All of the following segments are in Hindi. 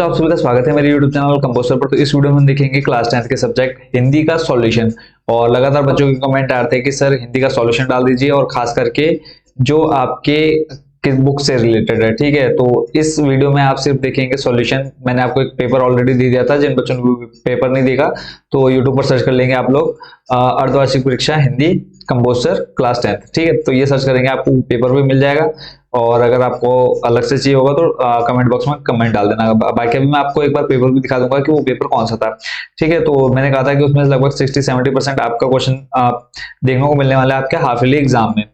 तो आप सभी का स्वागत है मेरे YouTube चैनल कंपोजर पर। तो इस वीडियो में हम देखेंगे क्लास 10th के सब्जेक्ट हिंदी का सॉल्यूशन। और लगातार बच्चों के कमेंट आ रहे थे कि सर हिंदी का सॉल्यूशन डाल दीजिए, और खास करके जो आपके किस बुक से रिलेटेड है। ठीक है, तो इस वीडियो में आप सिर्फ देखेंगे सॉल्यूशन। मैंने आपको एक पेपर ऑलरेडी दे दिया था, जिन बच्चों ने पेपर नहीं देखा तो यूट्यूब पर सर्च कर लेंगे आप लोग, अर्धवार्षिक परीक्षा हिंदी कंपोजर क्लास 10th। ठीक है, तो ये सर्च करेंगे आपको पेपर भी मिल जाएगा। और अगर आपको अलग से चाहिए होगा तो कमेंट बॉक्स में कमेंट डाल देना। बाकी अभी मैं आपको एक बार पेपर भी दिखा दूंगा कि वो पेपर कौन सा था। ठीक है, तो मैंने कहा था कि उसमें लगभग 60-70% आपका क्वेश्चन देखने को मिलने वाला है आपके हाफ ईयरली एग्जाम में।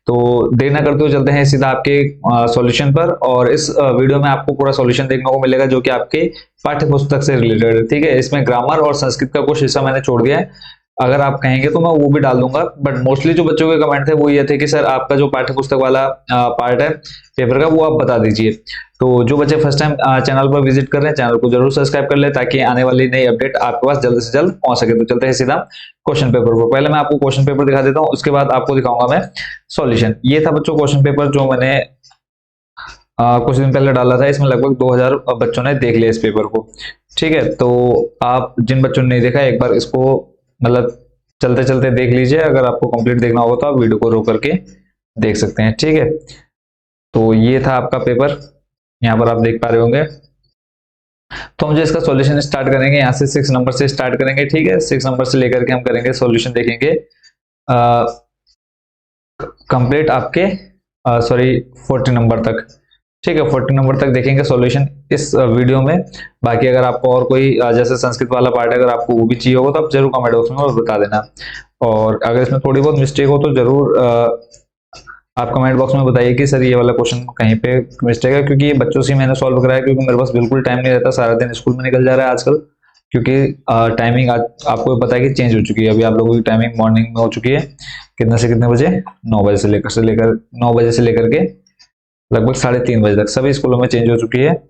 तो देर ना करते हुए चलते हैं सीधा आपके सॉल्यूशन पर। और इस वीडियो में आपको पूरा सॉल्यूशन देखने को मिलेगा जो कि आपके पाठ्य पुस्तक से रिलेटेड है। ठीक है, इसमें ग्रामर और संस्कृत का कुछ हिस्सा मैंने छोड़ दिया है, अगर आप कहेंगे तो मैं वो भी डाल दूंगा। बट मोस्टली जो बच्चों के कमेंट थे वो ये थे कि सर आपका जो पाठ्य पुस्तक वाला पार्ट है पेपर का वो आप बता दीजिए। तो जो बच्चे फर्स्ट टाइम चैनल पर विजिट कर रहे हैं चैनल को जरूर सब्सक्राइब कर ले, ताकि आने वाली नई अपडेट आपके पास जल्द से जल्द पहुंच सके। तो चलते हैं सीधा क्वेश्चन पेपर पर। पहले मैं आपको क्वेश्चन पेपर दिखा देता हूँ, उसके बाद आपको दिखाऊंगा मैं सॉल्यूशन। ये था बच्चों क्वेश्चन पेपर जो मैंने कुछ दिन पहले डाला था। इसमें लगभग 2000 बच्चों ने देख लिया इस पेपर को। ठीक है, तो आप जिन बच्चों ने नहीं देखा एक बार इसको मतलब चलते चलते देख लीजिए। अगर आपको कंप्लीट देखना होगा तो आप वीडियो को रोक करके देख सकते हैं। ठीक है, तो ये था आपका पेपर, यहाँ पर आप देख पा रहे होंगे। तो हम जो इसका सॉल्यूशन स्टार्ट करेंगे यहाँ से 6 नंबर से स्टार्ट करेंगे। ठीक है, 6 नंबर से लेकर के हम करेंगे सॉल्यूशन, देखेंगे कंप्लीट आपके 40 नंबर तक। ठीक है, 40 नंबर तक देखेंगे सॉल्यूशन इस वीडियो में। बाकी अगर आपको और कोई जैसे संस्कृत वाला पार्ट अगर आपको वो भी चाहिए होगा तो आप जरूर कमेंट बॉक्स में बता देना। और अगर इसमें थोड़ी बहुत मिस्टेक हो तो जरूर आप कमेंट बॉक्स में बताइए कि सर ये वाला क्वेश्चन कहीं पे मिस्टेक है, क्योंकि ये बच्चों से मैंने सॉल्व कराया, क्योंकि मेरे पास बिल्कुल टाइम नहीं रहता, सारा दिन स्कूल में निकल जा रहा है आजकल। क्योंकि टाइमिंग आपको पता है कि चेंज हो चुकी है। अभी आप लोगों की टाइमिंग मॉर्निंग में हो चुकी है, कितने से कितने बजे, 9 बजे से लेकर के लगभग 3:30 बजे तक सभी स्कूलों में चेंज हो चुकी है।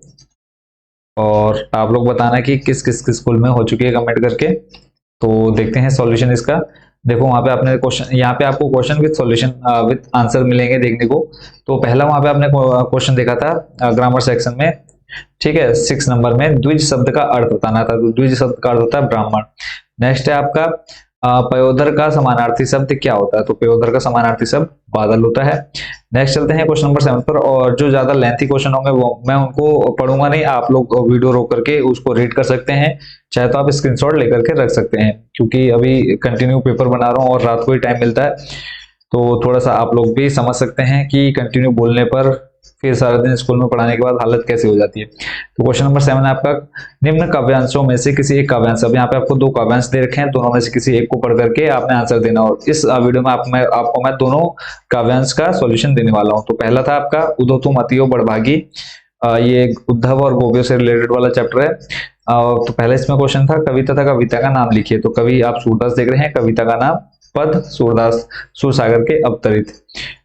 और आप लोग बताना कि किस किस स्कूल में हो चुकी है कमेंट करके। तो देखते हैं सॉल्यूशन इसका। देखो वहां पे आपने क्वेश्चन, यहाँ पे आपको question with solution with answer मिलेंगे देखने को। तो पहला वहां पे आपने क्वेश्चन देखा था ग्रामर सेक्शन में। ठीक है, 6 नंबर में द्विज शब्द का अर्थ बताना था। तो द्विज शब्द का अर्थ होता है ब्राह्मण। नेक्स्ट है आपका पयोदर का समानार्थी शब्द क्या होता है। तो पयोदर का समानार्थी शब्द बादल होता है। नेक्स्ट चलते हैं क्वेश्चन नंबर 7 पर। और जो ज्यादा लेंथी क्वेश्चन होंगे वो मैं उनको पढ़ूंगा नहीं, आप लोग वीडियो रोक करके उसको रीड कर सकते हैं, चाहे तो आप स्क्रीनशॉट लेकर के रख सकते हैं। क्योंकि अभी कंटिन्यू पेपर बना रहा हूँ और रात को ही टाइम मिलता है, तो थोड़ा सा आप लोग भी समझ सकते हैं कि कंटिन्यू बोलने पर फिर सारा दिन स्कूल में पढ़ाने के बाद हालत कैसे हो जाती है। तो क्वेश्चन नंबर 7 है आपका, निम्न काव्यांशों में से किसी एक काव्यांश, अब यहाँ पे आपको 2 काव्यांश दे रखे हैं, दोनों में से किसी एक को पढ़ करके आपने आंसर देना। और इस वीडियो में आपको मैं दोनों काव्यांश का सॉल्यूशन देने वाला हूँ। तो पहला था आपका उदो तुम अतियो बड़भागी, ये उद्धव और गोपियों से रिलेटेड वाला चैप्टर है। तो पहले इसमें क्वेश्चन था कवि तथा कविता का नाम लिखिए। तो कवि आप सूरदास देख रहे हैं, कविता का नाम पद सूरदास सूरसागर के अवतरित।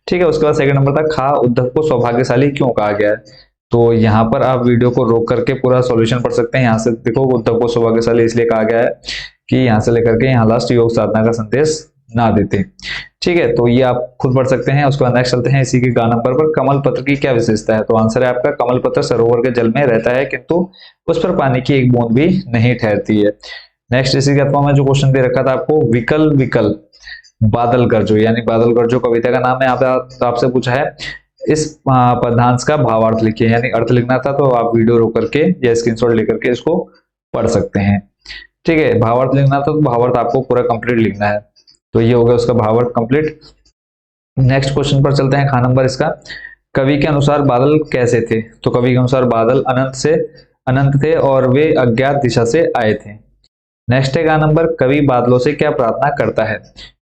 ठीक है, उसके बाद सेकंड नंबर था खा उद्धव को सौभाग्यशाली क्यों कहा गया है। तो यहाँ पर आप वीडियो को रोक करके पूरा सॉल्यूशन पढ़ सकते हैं। यहाँ से देखो उद्धव को सौभाग्यशाली इसलिए कहा गया है कि यहाँ से लेकर के यहाँ लास्ट योग साधना का संदेश ना देते। ठीक है, तो ये आप खुद पढ़ सकते हैं। उसके बाद नेक्स्ट चलते हैं इसी के गा नंबर पर, कमल पत्र की क्या विशेषता है। तो आंसर है आपका कमल पत्र सरोवर के जल में रहता है किंतु उस पर पानी की एक बूंद भी नहीं ठहरती है। नेक्स्ट इसी के अथवा में जो क्वेश्चन दे रखा था आपको, विकल विकल बादल गरजो, यानी बादल गरजो कविता का नाम है। यहाँ पे आपसे पूछा है इस पदांश का भावार्थ लिखिए, यानी अर्थ लिखना था। तो आप वीडियो रोक करके या स्क्रीनशॉट लेकर के इसको पढ़ सकते हैं। ठीक है, भावार्थ लिखना था तो भावार्थ आपको पूरा कंप्लीट लिखना है। तो ये हो गया उसका भावार्थ कंप्लीट। नेक्स्ट क्वेश्चन पर चलते हैं, खा नंबर इसका, कवि के अनुसार बादल कैसे थे। तो कवि के अनुसार बादल अनंत थे और वे अज्ञात दिशा से आए थे। नेक्स्ट है गा नंबर, कवि बादलों से क्या प्रार्थना करता है।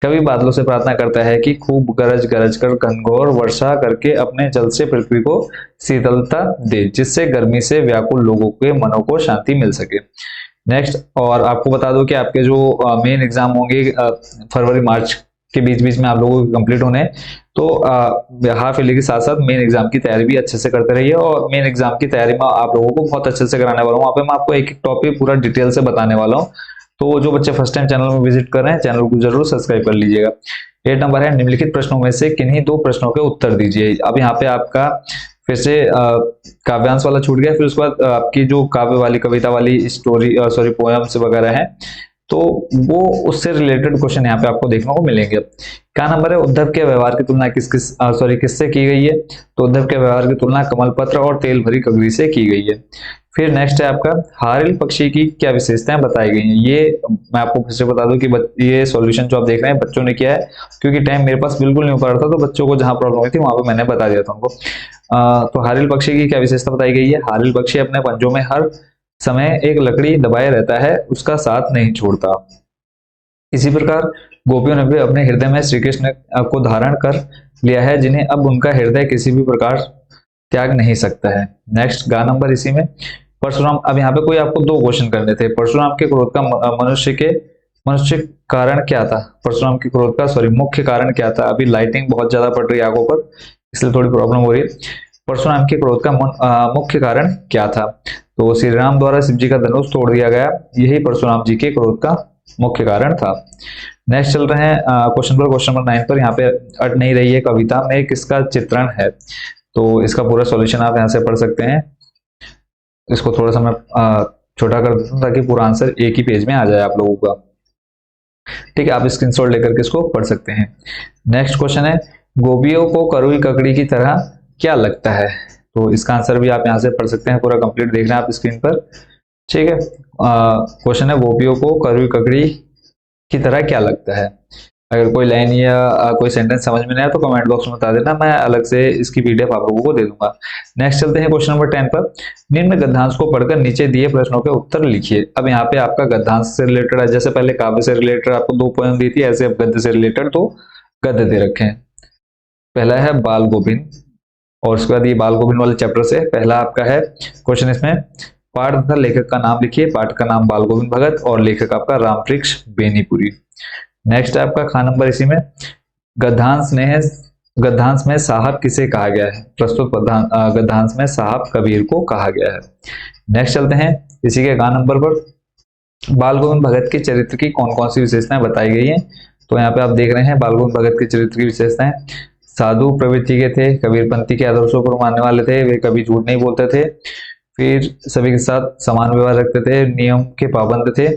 कवि बादलों से प्रार्थना करता है कि खूब गरज गरज कर घनघोर वर्षा करके अपने जल से पृथ्वी को शीतलता दे, जिससे गर्मी से व्याकुल लोगों के मनों को शांति मिल सके। नेक्स्ट, और आपको बता दो कि आपके जो मेन एग्जाम होंगे फरवरी मार्च के बीच बीच में आप लोगों को कंप्लीट होने, तो हाफ ईयरली के साथ साथ मेन एग्जाम की तैयारी भी अच्छे से करते रहिए। और मेन एग्जाम की तैयारी में आप लोगों को बहुत अच्छे से कराने वाला हूँ। वहाँ पे मैं आपको एक एक टॉपिक पूरा डिटेल से बताने वाला हूँ। तो जो बच्चे फर्स्ट टाइम चैनल में विजिट कर रहे हैं चैनल को जरूर सब्सक्राइब कर लीजिएगा। 8 नंबर है, निम्नलिखित प्रश्नों में से किन्हीं 2 प्रश्नों के उत्तर दीजिए। अब यहाँ पे आपका फिर से काव्यांश वाला छूट गया, फिर उसके बाद आपकी जो काव्य वाली, कविता वाली, स्टोरी सॉरी पोएम्स वगैरह हैं, तो वो उससे रिलेटेड क्वेश्चन यहाँ पे आपको देखने को मिलेंगे। क्या नंबर है, उद्धव के व्यवहार की तुलना किससे की गई है, तो उद्धव के व्यवहार की तुलना कमल पत्र और तेल भरी कगरी से की गई है। फिर नेक्स्ट है आपका, हारिल पक्षी की क्या विशेषताएं बताई गई हैं। ये मैं आपको फिर से बता दूं कि ये सॉल्यूशन जो आप देख रहे हैं बच्चों ने किया है, क्योंकि टाइम मेरे पास बिल्कुल नहीं हो पा रहा था, तो बच्चों को जहां प्रॉब्लम हुई थी वहां पे मैंने बता दिया था उनको। तो हारिल पक्षी की क्या विशेषता बताई गई है, हारिल पक्षी अपने पंजों में हर समय एक लकड़ी दबाए रहता है, उसका साथ नहीं छोड़ता। इसी प्रकार गोपियों ने भी अपने हृदय में श्री कृष्ण को धारण कर लिया है, जिन्हें अब उनका हृदय किसी भी प्रकार त्याग नहीं सकता है। नेक्स्ट गा नंबर इसी में, परशुराम, अब यहाँ पे कोई आपको दो क्वेश्चन करने थे। परशुराम के क्रोध का मनुष्य कारण क्या था, परशुराम के क्रोध का मुख्य कारण क्या था। अभी लाइटिंग बहुत ज्यादा पड़ रही है आंखों पर, इसलिए थोड़ी प्रॉब्लम हो रही है। परशुराम के क्रोध का मुख्य कारण क्या था, तो श्री राम द्वारा शिव जी का धनुष तोड़ दिया गया, यही परशुराम जी के क्रोध का मुख्य कारण था। नेक्स्ट चल रहे हैं क्वेश्चन नंबर 9 पर। यहाँ पे अट नहीं रही है, कविता में किसका चित्रण है, तो इसका पूरा सॉल्यूशन आप यहाँ से पढ़ सकते हैं। इसको थोड़ा सा मैं छोटा कर देता हूँ ताकि पूरा आंसर एक ही पेज में आ जाए आप लोगों का। ठीक है, आप स्क्रीनशॉट लेकर के इसको पढ़ सकते हैं। नेक्स्ट क्वेश्चन है, गोपियों को करुई ककड़ी की तरह क्या लगता है, तो इसका आंसर भी आप यहाँ से पढ़ सकते हैं, पूरा कंप्लीट देख रहे हैं आप स्क्रीन पर। ठीक है, क्वेश्चन है, गोपियों को करुई ककड़ी की तरह क्या लगता है। अगर कोई लाइन या कोई सेंटेंस समझ में नहीं आया तो कमेंट बॉक्स में बता देना, मैं अलग से इसकी पीडीएफ आप लोगों को दे दूंगा। नेक्स्ट चलते हैं क्वेश्चन नंबर 10 पर। निम्न गद्यांश को पढ़कर नीचे दिए प्रश्नों के उत्तर लिखिए। अब यहाँ पे आपका गद्यांश से रिलेटेड है, जैसे पहले काव्य से रिलेटेड आपको 2 पोएम दी थी, ऐसे अब गद्य से रिलेटेड 2 गद्य दे रखे हैं। पहला है बाल गोविंद, और उसके बाद ये बाल गोविंद वाले चैप्टर से पहला आपका है क्वेश्चन, इसमें पाठ तथा लेखक का नाम लिखिए। पाठ का नाम बाल गोविंद भगत और लेखक आपका रामवृक्ष बेनीपुरी। नेक्स्ट है आपका खा नंबर इसी में, गद्यांश में साहब किसे कहा गया है, प्रस्तुत गद्यांश में साहब कबीर को कहा गया है। नेक्स्ट चलते हैं इसी के गा नंबर पर, बाल गोविंद भगत के चरित्र की कौन कौन सी विशेषताएं बताई गई हैं, तो यहाँ पे आप देख रहे हैं बाल गोविंद भगत के चरित्र की विशेषताएं, साधु प्रवृत्ति के थे, कबीरपंथी के आदर्शों को मानने वाले थे, वे कभी झूठ नहीं बोलते थे, फिर सभी के साथ समान व्यवहार रखते थे, नियम के पाबंद थे,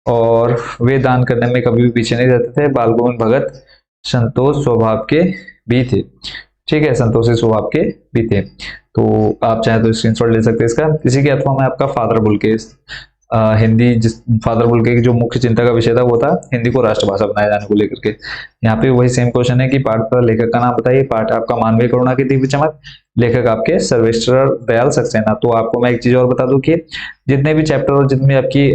और वे दान करने में कभी भी पीछे नहीं रहते थे। बाल गोविंद भगत संतोष स्वभाव के भी थे। ठीक है, संतोषी स्वभाव के भी थे। तो आप चाहे तो स्क्रीनशॉट ले सकते हैं इसका। इसी के अथवा में आपका फादर बुलकेश, हिंदी, जिस फादर बुलके की जो मुख्य चिंता का विषय था वो था हिंदी को राष्ट्रभाषा बनाए जाने को लेकर के। यहाँ पे वही सेम क्वेश्चन है कि पाठ पर लेखक का नाम बताइए। पाठ आपका मानवीय करुणा की दिव्य चमक, लेखक आपके सर्वेश्वर दयाल सक्सेना। तो आपको मैं एक चीज और बता दूं कि जितने भी चैप्टर और जितनी आपकी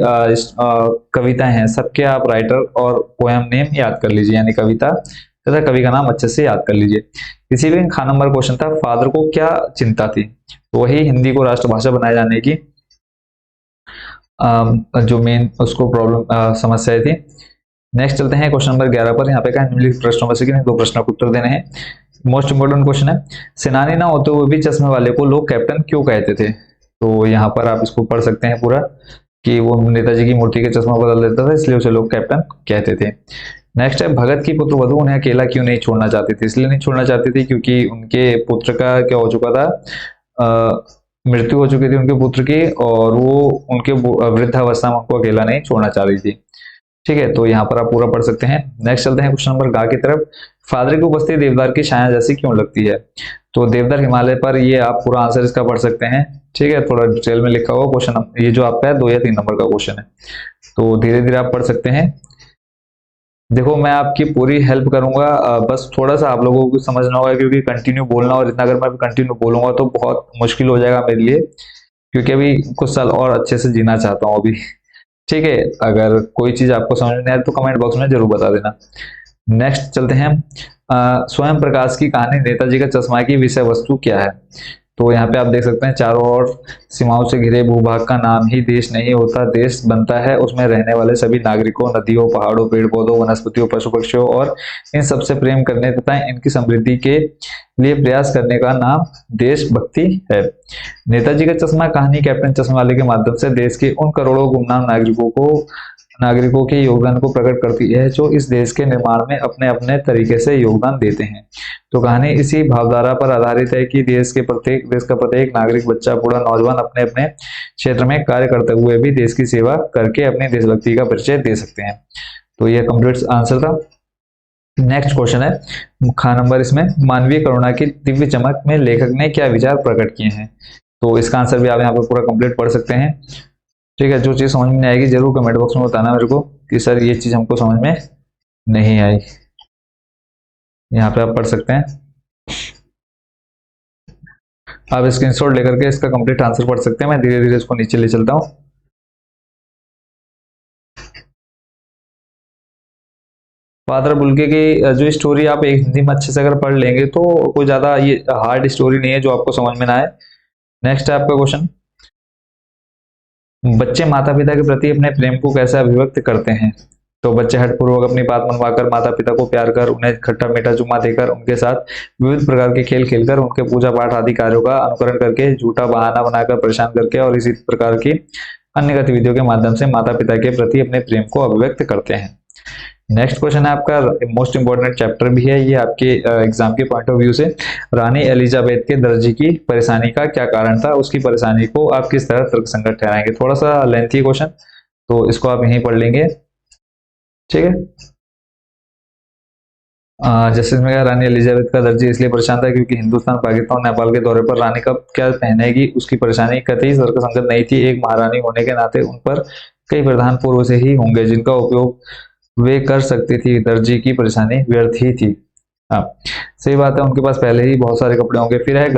कविताएं हैं, सबके आप राइटर और पोएम नेम याद कर लीजिए, यानी कविता तथा कवि का नाम अच्छे से याद कर लीजिए। इसी में खा नंबर क्वेश्चन था, फादर को क्या चिंता थी, तो वही हिंदी को राष्ट्रभाषा बनाए जाने की जो मेन उसको प्रॉब्लम समस्या थी। नेक्स्ट चलते हैं क्वेश्चन नंबर 11 पर। यहाँ पे क्या निम्नलिखित प्रश्नों में से किन्हीं 2 प्रश्नों के उत्तर देने हैं। मोस्ट इंपोर्टेंट क्वेश्चन है, सेनानी ना होते हुए भी चश्मे वाले को लोग कैप्टन क्यों कहते थे, तो यहाँ पर आप इसको पढ़ सकते हैं पूरा, कि वो नेताजी की मूर्ति के चश्मा बदल देता था, इसलिए उसे लोग कैप्टन कहते थे। नेक्स्ट है, भगत की पुत्र वधु उन्हें अकेला क्यों नहीं छोड़ना चाहती थी, इसलिए नहीं छोड़ना चाहती थी क्योंकि उनके पुत्र का क्या हो चुका था, मृत्यु हो चुकी थी उनके पुत्र की, और वो उनके वृद्धावस्था में उनको अकेला नहीं छोड़ना चाह रही थी। ठीक है, तो यहाँ पर आप पूरा पढ़ सकते हैं। नेक्स्ट चलते हैं क्वेश्चन नंबर गा की तरफ। फादर की उपस्थिति देवदार की छाया जैसी क्यों लगती है, तो देवदार हिमालय पर, ये आप पूरा आंसर इसका पढ़ सकते हैं। ठीक है, थोड़ा डिटेल में लिखा हुआ क्वेश्चन, ये जो आपका है 2 या 3 नंबर का क्वेश्चन है, तो धीरे धीरे आप पढ़ सकते हैं। देखो, मैं आपकी पूरी हेल्प करूंगा, बस थोड़ा सा आप लोगों को समझना होगा, क्योंकि कंटिन्यू बोलना, और इतना अगर मैं कंटिन्यू बोलूंगा तो बहुत मुश्किल हो जाएगा मेरे लिए, क्योंकि अभी कुछ साल और अच्छे से जीना चाहता हूँ अभी। ठीक है, अगर कोई चीज आपको समझ में आए तो कमेंट बॉक्स में जरूर बता देना। नेक्स्ट चलते हैं, स्वयं प्रकाश की कहानी नेताजी का चश्मा की विषय वस्तु क्या है, तो यहाँ पे आप देख सकते हैं, चारों ओर सीमाओं से घिरे भूभाग का नाम ही देश नहीं होता, देश बनता है उसमें रहने वाले सभी नागरिकों, नदियों, पहाड़ों, पेड़ पौधों, वनस्पतियों, पशु पक्षियों और इन सबसे प्रेम करने तथा इनकी समृद्धि के लिए प्रयास करने का नाम देशभक्ति है। नेताजी का चश्मा कहानी कैप्टन चश्मे वाले के माध्यम से देश के उन करोड़ों गुमनाम नागरिकों को नागरिकों के योगदान को प्रकट करती है जो इस देश के निर्माण में अपने अपने तरीके से योगदान देते हैं। तो कहानी इसी भावधारा पर आधारित है कि देश का प्रत्येक नागरिक, बच्चा, बूढ़ा, नौजवान अपने अपने क्षेत्र में कार्य करते हुए भी देश की सेवा करके अपनी देशभक्ति का परिचय दे सकते हैं। तो ये कंप्लीट आंसर था। नेक्स्ट क्वेश्चन है खा नंबर, इसमें मानवीय करुणा की दिव्य चमक में लेखक ने क्या विचार प्रकट किए हैं। तो इसका आंसर भी आप यहाँ पे पूरा कंप्लीट पढ़ सकते हैं। ठीक है, जो चीज समझ में नहीं आएगी जरूर कमेंट बॉक्स में बताना मेरे को कि सर ये चीज हमको समझ में नहीं आई। यहाँ पे आप पढ़ सकते हैं। आप स्क्रीनशॉट लेकर के इसका कंप्लीट आंसर पढ़ सकते हैं। मैं धीरे धीरे इसको नीचे ले चलता हूँ। फादर बुल्के की जो स्टोरी आप एक हिंदी में अच्छे से अगर पढ़ लेंगे तो कोई ज्यादा ये हार्ड स्टोरी नहीं है जो आपको समझ में ना आए। नेक्स्ट है आपका क्वेश्चन, बच्चे माता पिता के प्रति अपने प्रेम को कैसे अभिव्यक्त करते हैं। तो बच्चे हठपूर्वक अपनी बात मनवाकर माता पिता को प्यार कर, उन्हें खट्टा मीठा चुम्मा देकर, उनके साथ विविध प्रकार के खेल खेलकर, उनके पूजा पाठ आदि कार्यों का अनुकरण करके, झूठा बहाना बनाकर परेशान करके और इसी प्रकार की अन्य गतिविधियों के माध्यम से माता पिता के प्रति अपने प्रेम को अभिव्यक्त करते हैं। नेक्स्ट क्वेश्चन है आपका मोस्ट इंपोर्टेंट चैप्टर भी है ये आपके एग्जाम के पॉइंट ऑफ व्यू से, रानी एलिजाबेथ के दर्जी की परेशानी का क्या कारण था, उसकी परेशानी को आप किस तरह तर्कसंगत ठहराएंगे। थोड़ा सा लेंथी क्वेश्चन, तो इसको आप यहीं पढ़ लेंगे। ठीक है, जैसे इसमें रानी एलिजाबेथ का दर्जी इसलिए परेशान था क्योंकि हिंदुस्तान, पाकिस्तान, नेपाल के दौरे पर रानी कब क्या पहनेगी उसकी परेशानी कतई तर्कसंगत नहीं थी। एक महारानी होने के नाते उन पर कई प्रधान पूर्व से ही होंगे जिनका उपयोग वे कर सकती थी। दर्जी की परेशानी व्यर्थ ही थी। हाँ, सही बात है, उनके पास पहले ही बहुत सारे कपड़े होंगे। फिर है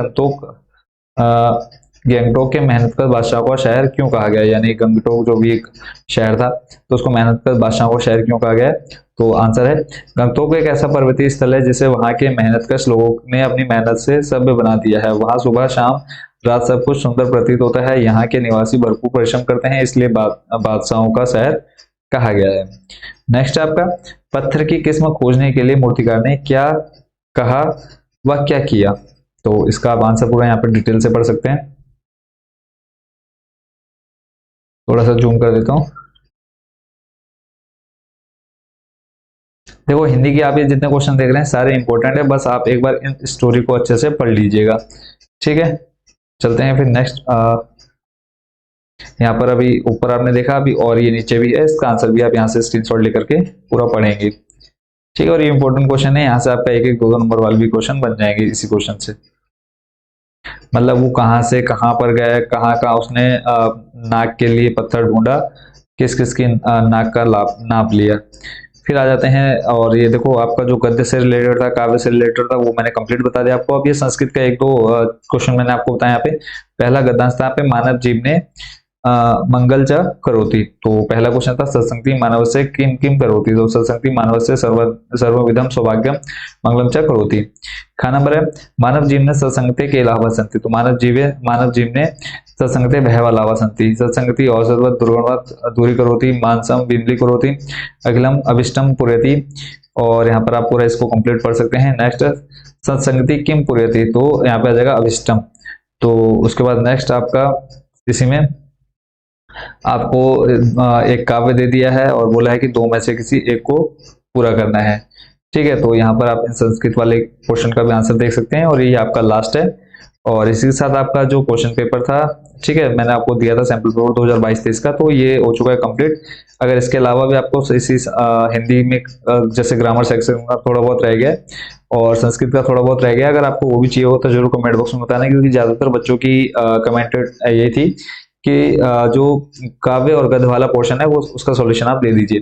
गंगटोक के मेहनतकश बादशाह का शहर क्यों कहा गया, यानी गंगटोक जो भी एक शहर था तो उसको मेहनतकश बादशाह का शहर क्यों कहा गया। तो आंसर है गंगटोक एक ऐसा पर्वतीय स्थल है जिसे वहां के मेहनतकश लोगों ने अपनी मेहनत से सभ्य बना दिया है। वहां सुबह शाम रात सब कुछ सुंदर प्रतीत होता है। यहाँ के निवासी भरपूर परिश्रम करते हैं, इसलिए बादशाहों का शहर कहा गया है। नेक्स्ट आपका, पत्थर की किस्म खोजने के लिए मूर्तिकार ने क्या कहा व क्या किया। तो इसका आप आंसर पूरा यहाँ पर डिटेल से पढ़ सकते हैं। थोड़ा सा जूम कर देता हूं। देखो हिंदी के आप ये जितने क्वेश्चन देख रहे हैं सारे इंपॉर्टेंट है, बस आप एक बार इन स्टोरी को अच्छे से पढ़ लीजिएगा। ठीक है, चलते हैं फिर नेक्स्ट। यहाँ पर अभी ऊपर आपने देखा अभी और ये नीचे भी है, इसका आंसर भी आप यहाँ से स्क्रीनशॉट लेकर के पूरा पढ़ेंगे। ठीक है, और ये इंपॉर्टेंट क्वेश्चन है, यहाँ से आपका एक एक दो नंबर वाले भी क्वेश्चन बन जाएंगे इसी क्वेश्चन से। मतलब वो कहाँ से कहाँ पर गए, कहाँ कहाँ उसने नाक के लिए पत्थर ढूंढा, किस किस की नाक का नाप लिया। फिर आ जाते हैं और ये देखो आपका जो गद्य से रिलेटेड था, काव्य से रिलेटेड था, वो मैंने कंप्लीट बता दिया आपको। अब ये संस्कृत का एक दो क्वेश्चन मैंने आपको बताया। यहाँ पे पहला गद्यांश था, पे मानव जीव ने मंगल च करोति। तो पहला क्वेश्चन था सत्संगति मानव से किम किम करोति। तो सत्संगति मानव से सर्वविधम सौभाग्यम मंगलम च करोति। खा नंबर है, मानव जीव ने सत्संगते के अलावा संति। तो मानव जीव ने सत्संगते बहवा लावा संति। सत्संगति औषधवत दुर्गुणवत दूरी करोति, मानसम बिमली करोति, अखिलम अभिष्टम पुरयति। और यहाँ पर आप पूरा इसको कंप्लीट पढ़ सकते हैं। नेक्स्ट सत्संगति किम पुरयति, तो यहाँ पे आ जाएगा अभिष्टम। तो उसके बाद नेक्स्ट आपका इसी में आपको एक काव्य दे दिया है और बोला है कि दो में से किसी एक को पूरा करना है। ठीक है, तो यहाँ पर आप इन संस्कृत वाले क्वेश्चन का भी आंसर देख सकते हैं और ये आपका लास्ट है। और इसी के साथ आपका जो क्वेश्चन पेपर था, ठीक है, मैंने आपको दिया था सैंपल पेपर 2022-23 का, तो ये हो चुका है कंप्लीट। अगर इसके अलावा भी आपको इसी हिंदी में जैसे ग्रामर सेक्शन का थोड़ा बहुत रह गया और संस्कृत का थोड़ा बहुत रह गया, अगर आपको वो भी चाहिए हो तो जरूर कमेंट बॉक्स में बताना, क्योंकि ज्यादातर बच्चों की कमेंटेड ये थी कि जो काव्य और गद्य वाला पोर्शन है वो उसका सॉल्यूशन आप दे दीजिए।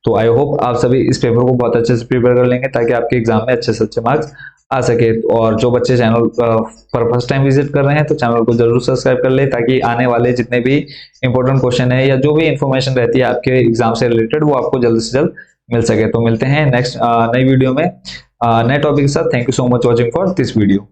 तो आई होप आप सभी इस पेपर को बहुत अच्छे से प्रिपेयर कर लेंगे ताकि आपके एग्जाम में अच्छे से अच्छे मार्क्स आ सके। और जो बच्चे चैनल पर फर्स्ट टाइम विजिट कर रहे हैं तो चैनल को जरूर सब्सक्राइब कर ले, ताकि आने वाले जितने भी इंपॉर्टेंट क्वेश्चन है या जो भी इंफॉर्मेशन रहती है आपके एग्जाम से रिलेटेड वो आपको जल्द से जल्द मिल सके। तो मिलते हैं नेक्स्ट नई वीडियो में नए टॉपिक के साथ। Thank you so much watching for this video.